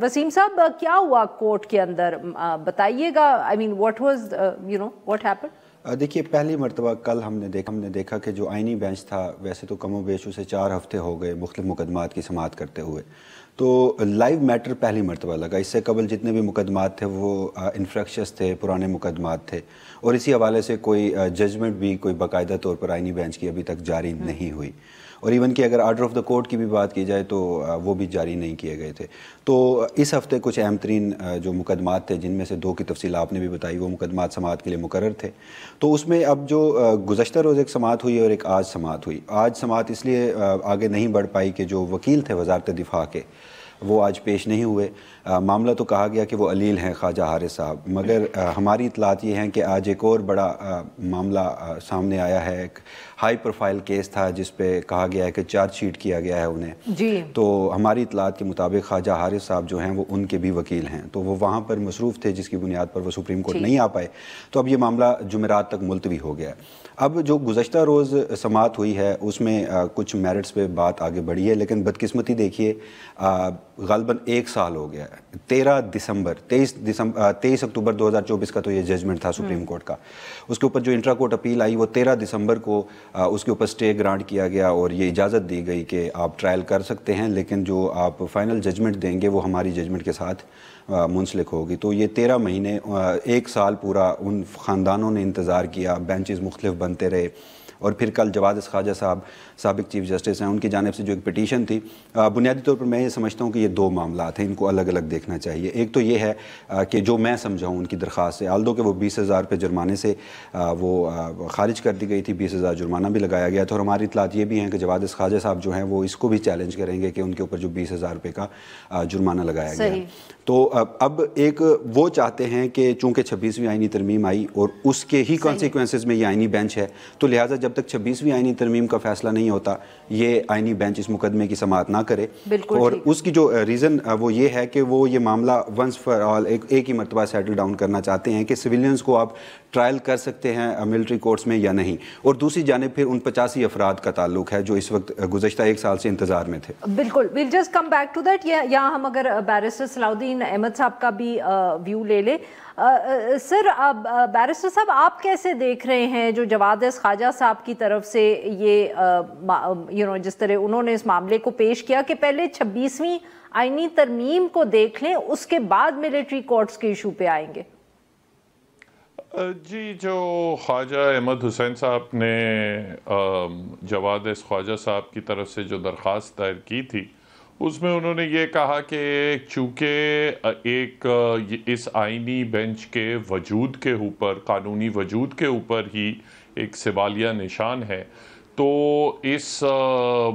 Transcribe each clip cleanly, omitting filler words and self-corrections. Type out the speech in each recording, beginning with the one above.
وسیم صاحب کیا ہوا کورٹ کے اندر بتائیے گا, آئی مین واٹ واز واٹ ہیپن؟ دیکھیے پہلی مرتبہ کل ہم نے دیکھا کہ جو آئینی بینچ تھا ویسے تو کم و بیش اسے 4 ہفتے ہو گئے مختلف مقدمات کی سماعت کرتے ہوئے, تو لائیو میٹر پہلی مرتبہ لگا. اس سے قبل جتنے بھی مقدمات تھے وہ انفریکشس تھے, پرانے مقدمات تھے, اور اسی حوالے سے کوئی ججمنٹ بھی کوئی باقاعدہ طور پر آئینی بینچ کی ابھی تک جاری نہیں ہوئی, اور ایون کہ اگر آرڈر آف دا کورٹ کی بھی بات کی جائے تو وہ بھی جاری نہیں کیے گئے تھے. تو اس ہفتے کچھ اہم ترین جو مقدمات تھے, جن میں سے 2 کی تفصیل آپ نے بھی بتائی, وہ مقدمات سماعت کے لیے مقرر تھے. تو اس میں اب جو گزشتہ روز ایک سماعت ہوئی اور ایک آج سماعت ہوئی. آج سماعت اس لیے آگے نہیں بڑھ پائی کہ جو وکیل تھے وزارت دفاع کے وہ آج پیش نہیں ہوئے. معاملہ تو کہا گیا کہ وہ علیل ہیں خواجہ حارث صاحب, مگر ہماری اطلاعات یہ ہیں کہ آج ایک اور بڑا معاملہ سامنے آیا ہے. ایک ہائی پروفائل کیس تھا جس پہ کہا گیا ہے کہ چارج شیٹ کیا گیا ہے انہیں جی. تو ہماری اطلاعات کے مطابق خواجہ حارث صاحب جو ہیں وہ ان کے بھی وکیل ہیں, تو وہ وہاں پر مصروف تھے جس کی بنیاد پر وہ سپریم کورٹ نہیں آ پائے. تو اب یہ معاملہ جمعرات تک ملتوی ہو گیا ہے. اب جو گزشتہ روز سماعت ہوئی ہے اس میں کچھ میرٹس پہ بات آگے بڑھی ہے, لیکن بدقسمتی دیکھیے غالباً 1 سال ہو گیا ہے. 23 اکتوبر 2024 کا تو یہ ججمنٹ تھا سپریم کورٹ کا. اس کے اوپر جو انٹرا کورٹ اپیل آئی وہ 13 دسمبر کو اس کے اوپر اسٹے گرانٹ کیا گیا اور یہ اجازت دی گئی کہ آپ ٹرائل کر سکتے ہیں, لیکن جو آپ فائنل ججمنٹ دیں گے وہ ہماری ججمنٹ کے ساتھ منسلک ہوگی. تو یہ 13 مہینے 1 سال پورا ان خاندانوں نے انتظار کیا, بینچز مختلف بنتے رہے, اور پھر کل جواد خواجہ صاحب سابق چیف جسٹس ہیں, ان کی جانب سے جو ایک پٹیشن تھی, بنیادی طور پر میں یہ سمجھتا ہوں کہ یہ 2 معاملات ہیں, ان کو الگ الگ دیکھنا چاہیے. ایک تو یہ ہے کہ جو میں سمجھا ہوں ان کی درخواست سے, آلدو کہ وہ 20,000 روپے جرمانے سے وہ خارج کر دی گئی تھی, 20,000 جرمانہ بھی لگایا گیا تھا, اور ہماری اطلاعات یہ بھی ہیں کہ جواد خواجہ صاحب جو ہیں وہ اس کو بھی چیلنج کریں گے کہ ان کے اوپر جو 20,000 روپے کا جرمانہ لگایا گیا. تو اب ایک وہ چاہتے ہیں کہ چونکہ 26ویں آئینی ترمیم آئی اور اس کے ہی کانسیکوینسز میں یہ آئینی بینچ ہے, تو لہٰذا جب تک 26ویں آئینی ترمیم کا فیصلہ نہیں ہوتا یہ آئینی بینچ اس مقدمے کی سماعت نہ کرے. اور اس کی جو ریزن وہ یہ ہے کہ وہ یہ معاملہ ونس فار آل ایک ہی مرتبہ سیٹل ڈاؤن کرنا چاہتے ہیں کہ سویلینز کو آپ ٹرائل کر سکتے ہیں ملٹری کورٹس میں یا نہیں, اور دوسری جانب پھر ان 85 افراد کا تعلق ہے جو اس وقت گزشتہ 1 سال سے انتظار میں تھے. بالکل, we'll just come back to that. یہاں ہم اگر بیرسٹر صلاح الدین احمد صاحب کا بھی ویو لے لیں. سر بیرسٹر صاحب آپ کیسے دیکھ رہے ہیں جو جواد خواجہ صاحب کی طرف سے یہ جس طرح انہوں نے اس معاملے کو پیش کیا کہ پہلے 26ویں آئینی ترمیم کو دیکھ لیں اس کے بعد ملٹری کورٹس کے ایشو پہ آئیں گے؟ جی, جو خواجہ احمد حسین صاحب نے جواد خواجہ صاحب کی طرف سے جو درخواست دائر کی تھی اس میں انہوں نے یہ کہا کہ چونکہ ایک اس آئینی بینچ کے وجود کے اوپر, قانونی وجود کے اوپر ہی ایک سوالیہ نشان ہے, تو اس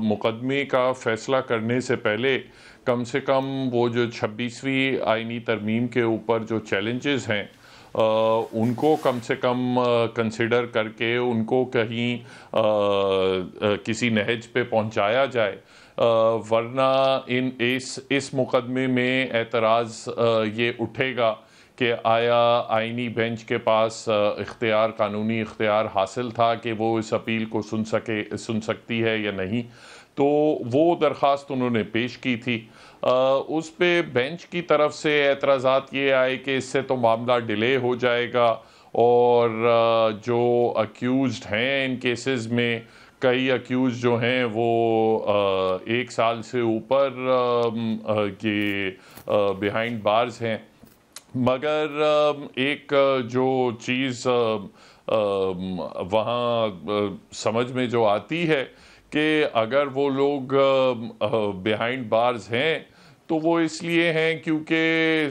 مقدمے کا فیصلہ کرنے سے پہلے کم سے کم وہ جو 26ویں آئینی ترمیم کے اوپر جو چیلنجز ہیں ان کو کم سے کم کنسیڈر کر کے ان کو کہیں کسی نہج پہ پہنچایا جائے, ورنہ اس مقدمے میں اعتراض یہ اٹھے گا کہ آیا آئینی بینچ کے پاس قانونی اختیار حاصل تھا کہ وہ اس اپیل کو سن سکتی ہے یا نہیں. تو وہ درخواست انہوں نے پیش کی تھی. اس پہ بینچ کی طرف سے اعتراضات یہ آئے کہ اس سے تو معاملہ ڈیلے ہو جائے گا, اور جو اکیوزڈ ہیں ان کیسز میں کئی اکیوز جو ہیں وہ 1 سال سے اوپر بیہائنڈ بارز ہیں. مگر ایک جو چیز وہاں سمجھ میں جو آتی ہے کہ اگر وہ لوگ بیہائنڈ بارز ہیں تو وہ اس لیے ہیں کیونکہ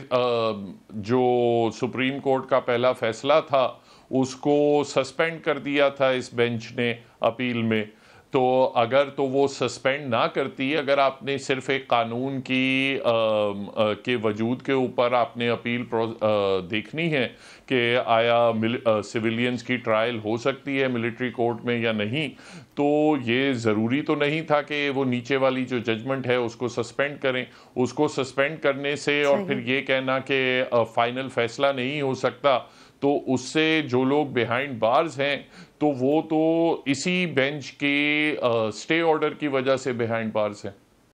جو سپریم کورٹ کا پہلا فیصلہ تھا اس کو سسپینڈ کر دیا تھا اس بینچ نے اپیل میں. تو اگر تو وہ سسپینڈ نہ کرتی, اگر آپ نے صرف ایک قانون کے وجود کے اوپر آپ نے اپیل دیکھنی ہے کہ آیا سویلینز کی ٹرائل ہو سکتی ہے ملٹری کورٹ میں یا نہیں, تو یہ ضروری تو نہیں تھا کہ وہ نیچے والی جو ججمنٹ ہے اس کو سسپینڈ کریں. اس کو سسپینڈ کرنے سے اور پھر یہ کہنا کہ فائنل فیصلہ نہیں ہو سکتا, تو اس سے جو لوگ بیہائنڈ بارز ہیں تو وہ تو اسی بینچ کے اسٹے آرڈر کی وجہ سے بیہائنڈ بارز ہیں.